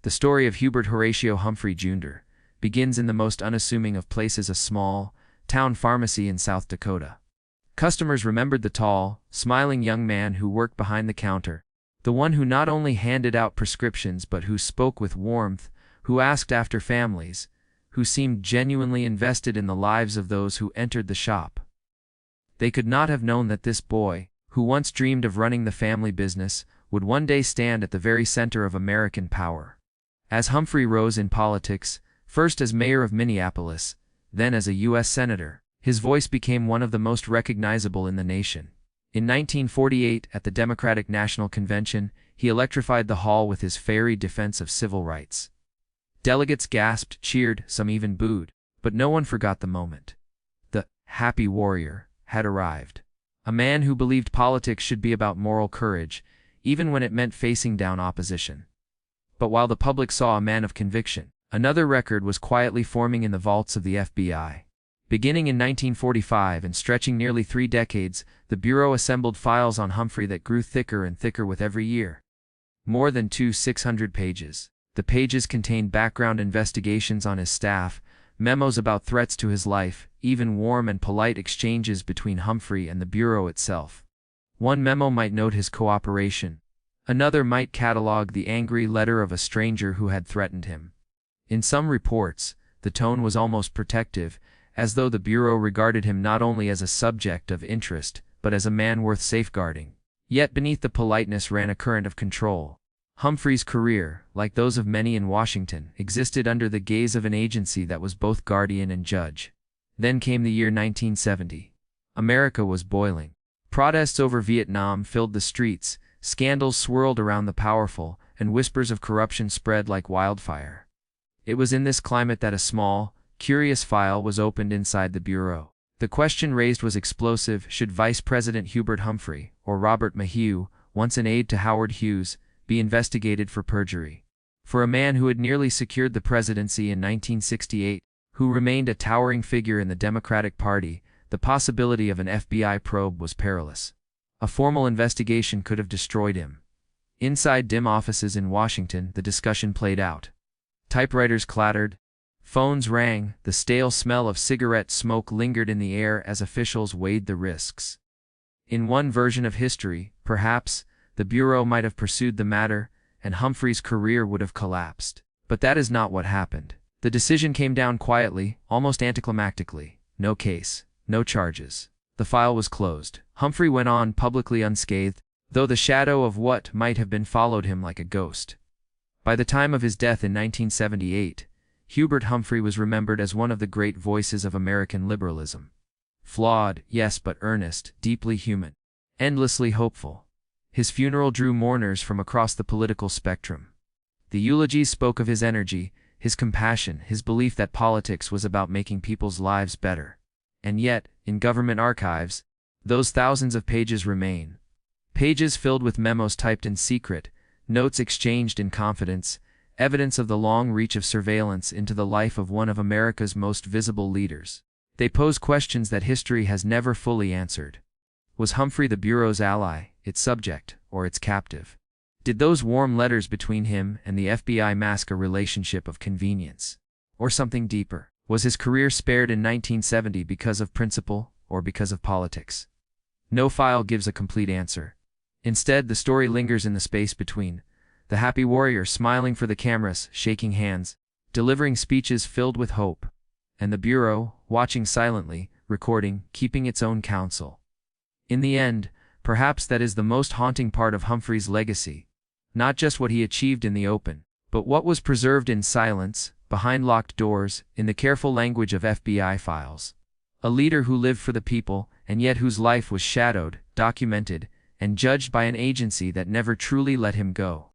The story of Hubert Horatio Humphrey Jr. begins in the most unassuming of places, a small town pharmacy in South Dakota. Customers remembered the tall, smiling young man who worked behind the counter, the one who not only handed out prescriptions but who spoke with warmth, who asked after families, who seemed genuinely invested in the lives of those who entered the shop. They could not have known that this boy, who once dreamed of running the family business, would one day stand at the very center of American power. As Humphrey rose in politics, first as mayor of Minneapolis, then as a U.S. senator, his voice became one of the most recognizable in the nation. In 1948, at the Democratic National Convention, he electrified the hall with his fiery defense of civil rights. Delegates gasped, cheered, some even booed, but no one forgot the moment. The happy warrior had arrived. A man who believed politics should be about moral courage, even when it meant facing down opposition. But while the public saw a man of conviction, another record was quietly forming in the vaults of the FBI. Beginning in 1945 and stretching nearly 3 decades, the Bureau assembled files on Humphrey that grew thicker and thicker with every year. More than 600 pages. The pages contained background investigations on his staff, memos about threats to his life, even warm and polite exchanges between Humphrey and the Bureau itself. One memo might note his cooperation. Another might catalog the angry letter of a stranger who had threatened him. In some reports, the tone was almost protective, as though the Bureau regarded him not only as a subject of interest, but as a man worth safeguarding. Yet beneath the politeness ran a current of control. Humphrey's career, like those of many in Washington, existed under the gaze of an agency that was both guardian and judge. Then came the year 1970. America was boiling. Protests over Vietnam filled the streets, scandals swirled around the powerful, and whispers of corruption spread like wildfire. It was in this climate that a small, curious file was opened inside the Bureau. The question raised was explosive: should Vice President Hubert Humphrey, or Robert Maheu, once an aide to Howard Hughes, be investigated for perjury? For a man who had nearly secured the presidency in 1968, who remained a towering figure in the Democratic Party, the possibility of an FBI probe was perilous. A formal investigation could have destroyed him. Inside dim offices in Washington, the discussion played out. Typewriters clattered. Phones rang. The stale smell of cigarette smoke lingered in the air as officials weighed the risks. In one version of history, perhaps, the Bureau might have pursued the matter, and Humphrey's career would have collapsed. But that is not what happened. The decision came down quietly, almost anticlimactically. No case, no charges. The file was closed. Humphrey went on publicly unscathed, though the shadow of what might have been followed him like a ghost. By the time of his death in 1978, Hubert Humphrey was remembered as one of the great voices of American liberalism. Flawed, yes, but earnest, deeply human, endlessly hopeful. His funeral drew mourners from across the political spectrum. The eulogies spoke of his energy, his compassion, his belief that politics was about making people's lives better. And yet, in government archives, those thousands of pages remain. Pages filled with memos typed in secret, notes exchanged in confidence, evidence of the long reach of surveillance into the life of one of America's most visible leaders. They pose questions that history has never fully answered. Was Humphrey the Bureau's ally, its subject, or its captive? Did those warm letters between him and the FBI mask a relationship of convenience, or something deeper? Was his career spared in 1970 because of principle, or because of politics? No file gives a complete answer. Instead, the story lingers in the space between. The happy warrior smiling for the cameras, shaking hands, delivering speeches filled with hope. And the Bureau, watching silently, recording, keeping its own counsel. In the end, perhaps that is the most haunting part of Humphrey's legacy. Not just what he achieved in the open, but what was preserved in silence, behind locked doors, in the careful language of FBI files. A leader who lived for the people, and yet whose life was shadowed, documented, and judged by an agency that never truly let him go.